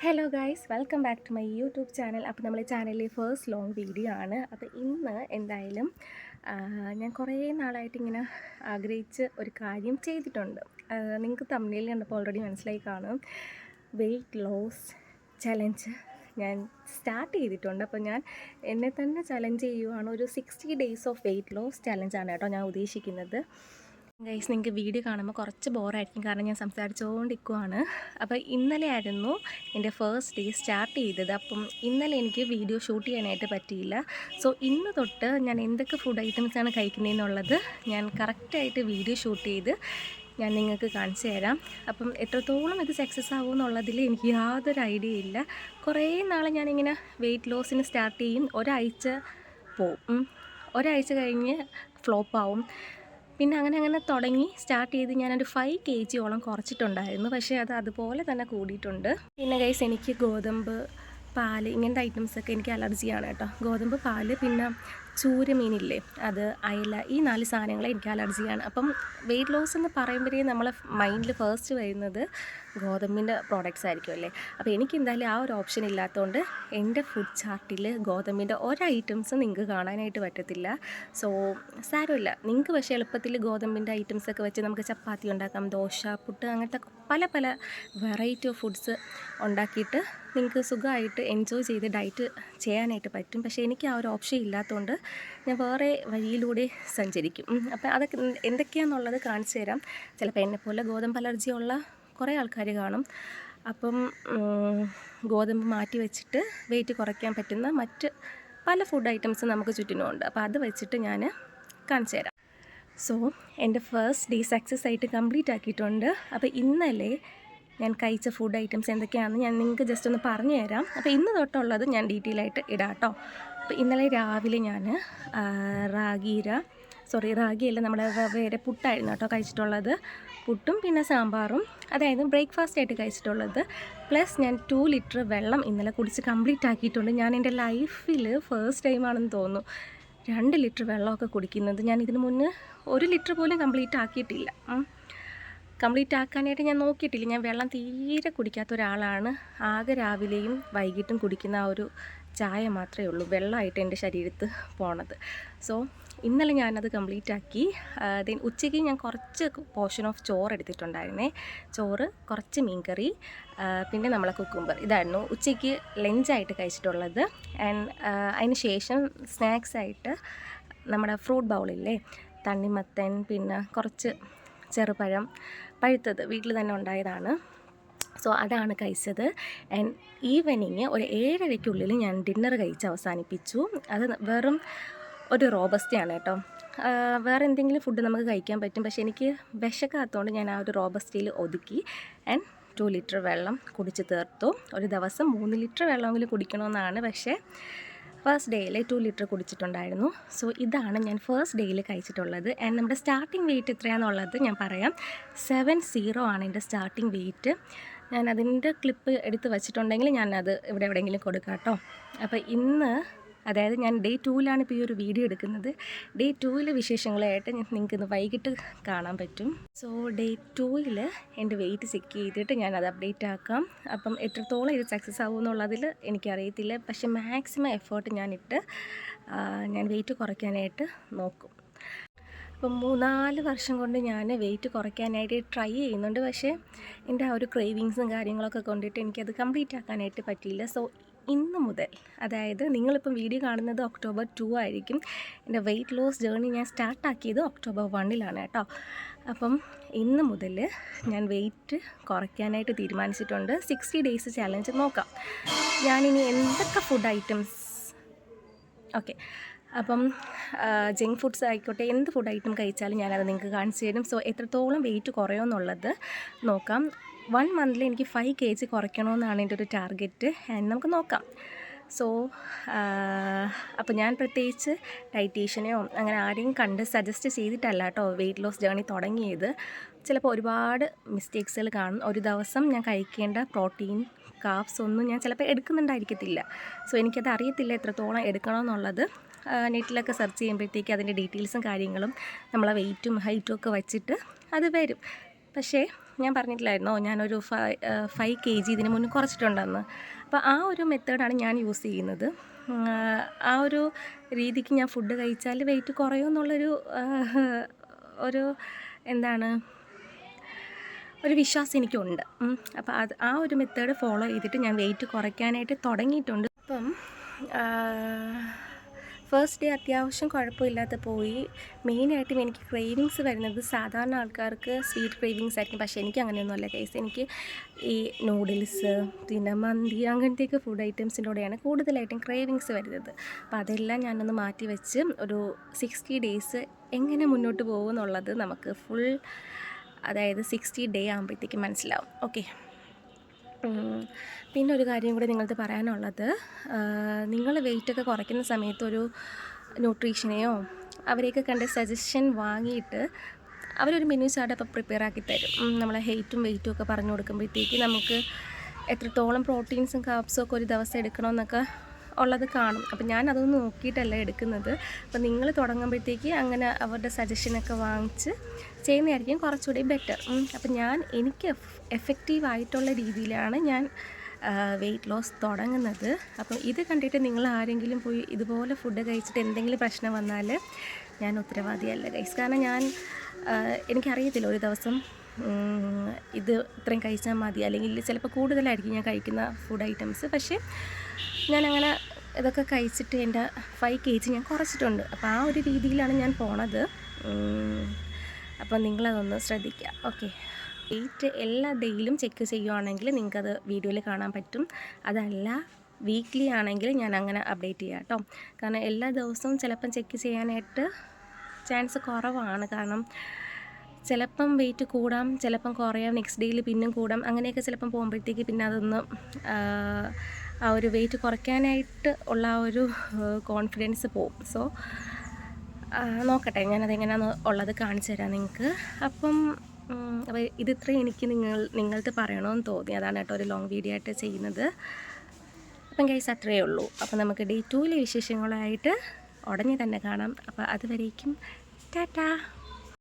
Hello guys, welcome back to my YouTube channel. അപ്പോൾ നമ്മുടെ ചാനലിലെ ഫസ്റ്റ് ലോങ് വീഡിയോ ആണ്. അപ്പോൾ ഇന്ന് എന്തായാലും ഞാൻ കുറേ നാളായിട്ട് ഇങ്ങനെ ആഗ്രഹിച്ച് ഒരു കാര്യം ചെയ്തിട്ടുണ്ട്. നിങ്ങൾക്ക് തമ്മിൽ കണ്ടപ്പോൾ ഓൾറെഡി മനസ്സിലായി കാണും. വെയ്റ്റ് ലോസ് ചലഞ്ച് ഞാൻ സ്റ്റാർട്ട് ചെയ്തിട്ടുണ്ട്. അപ്പോൾ ഞാൻ എന്നെ തന്നെ ചലഞ്ച് ചെയ്യുവാണ്. ഒരു 60 ഡേയ്സ് ഓഫ് വെയ്റ്റ് ലോസ് ചലഞ്ചാണ് കേട്ടോ ഞാൻ ഉദ്ദേശിക്കുന്നത്. ഗൈസ്, നിങ്ങൾക്ക് വീഡിയോ കാണുമ്പോൾ കുറച്ച് ബോറായിരിക്കും, കാരണം ഞാൻ സംസാരിച്ചുകൊണ്ടിരിക്കുവാണ്. അപ്പോൾ ഇന്നലെ ആയിരുന്നു എൻ്റെ ഫസ്റ്റ് ഡേ സ്റ്റാർട്ട് ചെയ്തത്. അപ്പം ഇന്നലെ എനിക്ക് വീഡിയോ ഷൂട്ട് ചെയ്യാനായിട്ട് പറ്റിയില്ല. സോ ഇന്ന് തൊട്ട് ഞാൻ എന്തൊക്കെ ഫുഡ് ഐറ്റംസാണ് കഴിക്കുന്നതെന്നുള്ളത് ഞാൻ കറക്റ്റായിട്ട് വീഡിയോ ഷൂട്ട് ചെയ്ത് ഞാൻ നിങ്ങൾക്ക് കാണിച്ചു തരാം. അപ്പം എത്രത്തോളം ഇത് സക്സസ് ആകുമെന്നുള്ളതിൽ എനിക്ക് യാതൊരു ഐഡിയ ഇല്ല. കുറേ നാൾ ഞാനിങ്ങനെ വെയ്റ്റ് ലോസിന് സ്റ്റാർട്ട് ചെയ്യും, ഒരാഴ്ച പോവും, ഒരാഴ്ച കഴിഞ്ഞ് ഫ്ലോപ്പാവും. പിന്നെ അങ്ങനെ തുടങ്ങി സ്റ്റാർട്ട് ചെയ്ത് ഞാനൊരു 5 kg കുറച്ചിട്ടുണ്ടായിരുന്നു. പക്ഷേ അത് അതുപോലെ തന്നെ കൂടിയിട്ടുണ്ട്. പിന്നെ ഗൈസ്, എനിക്ക് ഗോതമ്പ് പാല് ഇങ്ങനത്തെ ഐറ്റംസൊക്കെ എനിക്ക് അലർജിയാണ് കേട്ടോ. ഗോതമ്പ് പാല്, പിന്നെ ചൂരമീനില്ലേ, അത്, അയല, ഈ 4 സാധനങ്ങൾ എനിക്ക് അലർജിയാണ്. അപ്പം വെയ്റ്റ് ലോസ് എന്ന് പറയുമ്പോഴേ നമ്മളെ മൈൻഡിൽ ഫസ്റ്റ് വരുന്നത് ഗോതമ്പിൻ്റെ പ്രോഡക്റ്റ്സ് ആയിരിക്കും അല്ലേ. അപ്പോൾ എനിക്ക് എന്തായാലും ആ ഒരു ഓപ്ഷൻ ഇല്ലാത്തതുകൊണ്ട് എൻ്റെ ഫുഡ് ചാർട്ടിൽ ഗോതമ്പിൻ്റെ ഒരു ഐറ്റംസും നിങ്ങൾക്ക് കാണാനായിട്ട് പറ്റത്തില്ല. സോ സാരമില്ല, നിങ്ങൾക്ക് പക്ഷേ എളുപ്പത്തിൽ ഗോതമ്പിൻ്റെ ഐറ്റംസൊക്കെ വെച്ച് നമുക്ക് ചപ്പാത്തി ഉണ്ടാക്കാം, ദോശ, പുട്ട്, അങ്ങനത്തെ പല പല വെറൈറ്റി ഓഫ് ഫുഡ്സ് ഉണ്ടാക്കിയിട്ട് നിങ്ങൾക്ക് സുഖമായിട്ട് എൻജോയ് ചെയ്ത് ഡയറ്റ് ചെയ്യാനായിട്ട് പറ്റും. പക്ഷേ എനിക്ക് ആ ഒരു ഓപ്ഷൻ ഇല്ലാത്തതുകൊണ്ട് ഞാൻ വേറെ വഴിയിലൂടെ സഞ്ചരിക്കും. അപ്പോൾ അതൊക്കെ എന്തൊക്കെയാണെന്നുള്ളത് കാണിച്ചു തരാം. ചിലപ്പോൾ എന്നെപ്പോലെ ഗോതമ്പ് അലർജിയുള്ള കുറേ ആൾക്കാർ കാണും. അപ്പം ഗോതമ്പ് മാറ്റി വെച്ചിട്ട് വെയിറ്റ് കുറയ്ക്കാൻ പറ്റുന്ന മറ്റ് പല ഫുഡ് ഐറ്റംസ് നമുക്ക് ചുറ്റിനുമുണ്ട്. അപ്പോൾ അത് വെച്ചിട്ട് ഞാൻ കാണിച്ചു തരാം. സോ എൻ്റെ ഫസ്റ്റ് ഡേ സക്സസ് ആയിട്ട് കംപ്ലീറ്റ് ആക്കിയിട്ടുണ്ട്. അപ്പോൾ ഇന്നലെ ഞാൻ കഴിച്ച ഫുഡ് ഐറ്റംസ് എന്തൊക്കെയാണെന്ന് ഞാൻ നിങ്ങൾക്ക് ജസ്റ്റ് ഒന്ന് പറഞ്ഞു തരാം. അപ്പോൾ ഇന്ന് തൊട്ടുള്ളത് ഞാൻ ഡീറ്റെയിൽ ആയിട്ട് ഇടാം കേട്ടോ. അപ്പോൾ ഇന്നലെ രാവിലെ ഞാൻ റാഗിയല്ല, നമ്മുടെ വേറെ പുട്ടായിരുന്നു കേട്ടോ കഴിച്ചിട്ടുള്ളത്. പുട്ടും പിന്നെ സാമ്പാറും, അതായത് ബ്രേക്ക്ഫാസ്റ്റ് ആയിട്ട് കഴിച്ചിട്ടുള്ളത്. പ്ലസ് ഞാൻ 2 ലിറ്റർ വെള്ളം ഇന്നലെ കുടിച്ച് കംപ്ലീറ്റ് ആക്കിയിട്ടുണ്ട്. ഞാൻ എൻ്റെ ലൈഫിൽ ഫസ്റ്റ് ടൈമാണെന്ന് തോന്നുന്നു 2 ലിറ്റർ വെള്ളമൊക്കെ കുടിക്കുന്നത്. ഞാൻ ഇതിന് മുന്നേ 1 ലിറ്റർ പോലും കംപ്ലീറ്റ് ആക്കിയിട്ടില്ല. കംപ്ലീറ്റ് ആക്കാനായിട്ട് ഞാൻ നോക്കിയിട്ടില്ല. ഞാൻ വെള്ളം തീരെ കുടിക്കാത്ത ഒരാളാണ്. ആകെ രാവിലെയും വൈകിട്ടും കുടിക്കുന്ന ആ ഒരു ചായ മാത്രമേ ഉള്ളൂ വെള്ളമായിട്ട് എൻ്റെ ശരീരത്ത് പോണത്. സോ ഇന്നലെ ഞാനത് കംപ്ലീറ്റ് ആക്കി. ദെൻ ഉച്ചയ്ക്ക് ഞാൻ കുറച്ച് പോർഷൻ ഓഫ് ചോറ് എടുത്തിട്ടുണ്ടായിരുന്നേ. ചോറ്, കുറച്ച് മീൻകറി, പിന്നെ നമ്മളെ കുക്കുംബർ, ഇതായിരുന്നു ഉച്ചയ്ക്ക് ലഞ്ചായിട്ട് കഴിച്ചിട്ടുള്ളത്. ആൻഡ് അതിന് ശേഷം സ്നാക്സായിട്ട് നമ്മുടെ ഫ്രൂട്ട് ബൗളില്ലേ, തണ്ണിമത്തൻ, പിന്നെ കുറച്ച് ചെറുപഴം പഴുത്തത് വീട്ടിൽ തന്നെ ഉണ്ടായതാണ്. സോ അതാണ് കഴിച്ചത്. ആൻഡ് ഈവനിങ് ഒരു 7:30-ക്കുള്ളിൽ ഞാൻ ഡിന്നർ കഴിച്ച് അവസാനിപ്പിച്ചു. അത് വെറും ഒരു റോബസ്റ്റയാണ് കേട്ടോ. വേറെ എന്തെങ്കിലും ഫുഡ് നമുക്ക് കഴിക്കാൻ പറ്റും, പക്ഷേ എനിക്ക് വിശക്കാത്തതുകൊണ്ട് ഞാൻ ആ ഒരു റോബസ്റ്റയിൽ ഒതുക്കി. ആൻഡ് 2 ലിറ്റർ വെള്ളം കുടിച്ച് തീർത്തു. ഒരു ദിവസം 3 ലിറ്റർ വെള്ളമെങ്കിലും കുടിക്കണമെന്നാണ്, പക്ഷേ ഫസ്റ്റ് ഡേയിൽ 2 ലിറ്റർ കുടിച്ചിട്ടുണ്ടായിരുന്നു. സോ ഇതാണ് ഞാൻ ഫസ്റ്റ് ഡേയിൽ കഴിച്ചിട്ടുള്ളത്. ആൻഡ് നമ്മുടെ സ്റ്റാർട്ടിങ് വെയിറ്റ് എത്രയാണെന്നുള്ളത് ഞാൻ പറയാം. 70 ആണ് എൻ്റെ സ്റ്റാർട്ടിങ് വെയിറ്റ്. ഞാൻ അതിൻ്റെ ക്ലിപ്പ് എടുത്ത് വെച്ചിട്ടുണ്ടെങ്കിൽ ഞാനത് ഇവിടെ എവിടെയെങ്കിലും കൊടുക്കാം കേട്ടോ. അപ്പോൾ ഇന്ന്, അതായത് ഞാൻ ഡേ 2ലാണ് ഇപ്പോൾ ഈ ഒരു വീഡിയോ എടുക്കുന്നത്. ഡേ 2ലെ വിശേഷങ്ങളായിട്ട് നിങ്ങൾക്ക് ഇന്ന് വൈകിട്ട് കാണാൻ പറ്റും. സോ ഡേ 2ൽ എൻ്റെ വെയിറ്റ് ചെക്ക് ചെയ്തിട്ട് ഞാനത് അപ്ഡേറ്റ് ആക്കാം. അപ്പം എത്രത്തോളം ഇത് സക്സസ് ആകുമെന്നുള്ളതിൽ എനിക്കറിയത്തില്ല, പക്ഷേ മാക്സിമം എഫേർട്ട് ഞാനിട്ട് ഞാൻ വെയിറ്റ് കുറയ്ക്കാനായിട്ട് നോക്കും. അപ്പം 3-4 വർഷം കൊണ്ട് ഞാൻ വെയിറ്റ് കുറയ്ക്കാനായിട്ട് ട്രൈ ചെയ്യുന്നുണ്ട്. പക്ഷേ എൻ്റെ ആ ഒരു ക്രേവിങ്സും കാര്യങ്ങളൊക്കെ കൊണ്ടിട്ട് എനിക്കത് കംപ്ലീറ്റ് ആക്കാനായിട്ട് പറ്റിയില്ല. സോ ഇന്ന് മുതൽ, അതായത് നിങ്ങളിപ്പം വീഡിയോ കാണുന്നത് October 2 ആയിരിക്കും. എൻ്റെ വെയിറ്റ് ലോസ് ജേർണി ഞാൻ സ്റ്റാർട്ടാക്കിയത് October 1 കേട്ടോ. അപ്പം ഇന്ന് മുതൽ ഞാൻ വെയിറ്റ് കുറയ്ക്കാനായിട്ട് തീരുമാനിച്ചിട്ടുണ്ട്. 60 ഡേയ്സ് ചാലഞ്ച് നോക്കാം. ഞാനിനി എന്തൊക്കെ ഫുഡ് ഐറ്റംസ്, ഓക്കെ, അപ്പം ജങ്ക് ഫുഡ്സ് ആയിക്കോട്ടെ, എന്ത് ഫുഡ് ഐറ്റം കഴിച്ചാലും ഞാനത് നിങ്ങൾക്ക് കാണിച്ചു തരും. സോ എത്രത്തോളം വെയിറ്റ് കുറയുമെന്നുള്ളത് നോക്കാം. 1 മന്തിൽ എനിക്ക് 5 kg കുറയ്ക്കണമെന്നാണ് എൻ്റെ ഒരു ടാർഗറ്റ്. ആൻഡ് നമുക്ക് നോക്കാം. സോ അപ്പോൾ ഞാൻ പ്രത്യേകിച്ച് ഡയറ്റീഷ്യനെയോ അങ്ങനെ ആരെയും കണ്ട് സജസ്റ്റ് ചെയ്തിട്ടല്ല കേട്ടോ വെയിറ്റ് ലോസ് ജേർണി തുടങ്ങിയത്. ചിലപ്പോൾ ഒരുപാട് മിസ്റ്റേക്സുകൾ കാണും. ഒരു ദിവസം ഞാൻ കഴിക്കേണ്ട പ്രോട്ടീൻ, കാർബ്സ് ഒന്നും ഞാൻ ചിലപ്പോൾ എടുക്കുന്നുണ്ടായിരിക്കത്തില്ല. സോ എനിക്കത് അറിയത്തില്ല എത്രത്തോളം എടുക്കണമെന്നുള്ളത്. നെറ്റിലൊക്കെ സെർച്ച് ചെയ്യുമ്പോഴത്തേക്ക് അതിൻ്റെ ഡീറ്റെയിൽസും കാര്യങ്ങളും നമ്മളെ വെയിറ്റും ഹൈറ്റും ഒക്കെ വച്ചിട്ട് അത് വരും. പക്ഷേ ഞാൻ പറഞ്ഞിട്ടില്ലായിരുന്നോ ഞാനൊരു 5 kg ഇതിന് മുന്നേ കുറച്ചിട്ടുണ്ടെന്ന്. അപ്പോൾ ആ ഒരു മെത്തേഡാണ് ഞാൻ യൂസ് ചെയ്യുന്നത്. ആ ഒരു രീതിക്ക് ഞാൻ ഫുഡ് കഴിച്ചാൽ വെയിറ്റ് കുറയുമെന്നുള്ളൊരു ഒരു എന്താണ് ഒരു വിശ്വാസം എനിക്കുണ്ട്. അപ്പോൾ ആ ഒരു മെത്തേഡ് ഫോളോ ചെയ്തിട്ട് ഞാൻ വെയിറ്റ് കുറയ്ക്കാനായിട്ട് തുടങ്ങിയിട്ടുണ്ട്. അപ്പം ഫസ്റ്റ് ഡേ അത്യാവശ്യം കുഴപ്പമില്ലാതെ പോയി. മെയിനായിട്ടും എനിക്ക് ക്രേവിങ്സ് വരുന്നത് സാധാരണ ആൾക്കാർക്ക് സ്വീറ്റ് ക്രേവിങ്സ് ആയിരിക്കും, പക്ഷേ എനിക്ക് അങ്ങനെയൊന്നുമല്ല കേസ്. എനിക്ക് ഈ നൂഡിൽസ് പിന്നെ മന്തി അങ്ങനത്തെയൊക്കെ ഫുഡ് ഐറ്റംസിനോടെയാണ് കൂടുതലായിട്ടും ക്രേവിങ്സ് വരുന്നത്. അപ്പോൾ അതെല്ലാം ഞാനൊന്ന് മാറ്റി വെച്ച് ഒരു 60 ഡേയ്സ് എങ്ങനെ മുന്നോട്ട് പോകുമെന്നുള്ളത് നമുക്ക് ഫുൾ, അതായത് 60 ഡേ ആകുമ്പോഴത്തേക്കും മനസ്സിലാവും. ഓക്കെ. പിന്നെ ഒരു കാര്യം കൂടി നിങ്ങളത് പറയാനുള്ളത്, നിങ്ങൾ വെയിറ്റൊക്കെ കുറയ്ക്കുന്ന സമയത്ത് ഒരു ന്യൂട്രീഷനെയോ അവരെയൊക്കെ കണ്ട് സജഷൻ വാങ്ങിയിട്ട് അവരൊരു മെനു ചാർട്ട് അപ്പോൾ പ്രിപ്പയർ ആക്കി തരും. നമ്മളെ ഹെയ്റ്റും വെയിറ്റും ഒക്കെ പറഞ്ഞു കൊടുക്കുമ്പോഴത്തേക്ക് നമുക്ക് എത്രത്തോളം പ്രോട്ടീൻസും കാർബ്സും ഒക്കെ ഒരു ദിവസം എടുക്കണമെന്നൊക്കെ ഉള്ളത് കാണും. അപ്പം ഞാൻ അതൊന്നും നോക്കിയിട്ടല്ല എടുക്കുന്നത്. അപ്പം നിങ്ങൾ തുടങ്ങുമ്പോഴത്തേക്ക് അങ്ങനെ അവരുടെ സജഷനൊക്കെ വാങ്ങിച്ച് ചെയ്യുന്നതായിരിക്കും കുറച്ചുകൂടി ബെറ്റർ. അപ്പം എനിക്ക് എഫക്റ്റീവായിട്ടുള്ള രീതിയിലാണ് ഞാൻ വെയിറ്റ് ലോസ് തുടങ്ങുന്നത്. അപ്പം ഇത് കണ്ടിട്ട് നിങ്ങൾ ആരെങ്കിലും പോയി ഇതുപോലെ ഫുഡ് കഴിച്ചിട്ട് എന്തെങ്കിലും പ്രശ്നം വന്നാൽ ഞാൻ ഉത്തരവാദിയല്ല ഗൈസ്. കാരണം എനിക്കറിയത്തില്ല ഒരു ദിവസം ഇത് ഇത്രയും കഴിച്ചാൽ മതി, അല്ലെങ്കിൽ ചിലപ്പോൾ കൂടുതലായിരിക്കും ഞാൻ കഴിക്കുന്ന ഫുഡ് ഐറ്റംസ്. പക്ഷേ ഞാനങ്ങനെ ഇതൊക്കെ കഴിച്ചിട്ട് എൻ്റെ 5 kg ഞാൻ കുറച്ചിട്ടുണ്ട്. അപ്പോൾ ആ ഒരു രീതിയിലാണ് ഞാൻ പോണത്. അപ്പോൾ നിങ്ങളതൊന്ന് ശ്രദ്ധിക്കുക. ഓക്കെ. വെയിറ്റ് എല്ലാ ഡേയിലും ചെക്ക് ചെയ്യുവാണെങ്കിൽ നിങ്ങൾക്കത് വീഡിയോയിൽ കാണാൻ പറ്റും. അതല്ല വീക്ക്ലി ആണെങ്കിൽ ഞാൻ അങ്ങനെ അപ്ഡേറ്റ് ചെയ്യാം കേട്ടോ. കാരണം എല്ലാ ദിവസവും ചിലപ്പം ചെക്ക് ചെയ്യാനായിട്ട് ചാൻസ് കുറവാണ്. കാരണം ചിലപ്പം വെയിറ്റ് കൂടാം, ചിലപ്പം കുറയാം, നെക്സ്റ്റ് ഡേയിൽ പിന്നും കൂടാം. അങ്ങനെയൊക്കെ ചിലപ്പം പോകുമ്പോഴത്തേക്ക് പിന്നെ അതൊന്ന് ആ ഒരു വെയിറ്റ് കുറയ്ക്കാനായിട്ട് ഉള്ള ആ ഒരു കോൺഫിഡൻസ് പോവും. സോ നോക്കട്ടെ, ഞാനതെങ്ങനെയാണെന്ന് ഉള്ളത് കാണിച്ചു തരാം നിങ്ങൾക്ക്. അപ്പോൾ ഇതിത്രയും എനിക്ക് നിങ്ങളത് പറയണമെന്ന് തോന്നി, അതാണ് കേട്ടോ ഒരു ലോങ് വീഡിയോ ആയിട്ട് ചെയ്യുന്നത്. അപ്പം ഗൈസ് അത്രയേ ഉള്ളൂ. അപ്പോൾ നമുക്ക് ഡേ 2 വിശേഷങ്ങളായിട്ട് ഉടനെ തന്നെ കാണാം. അപ്പോൾ അതുവരേക്കും ടാറ്റാ.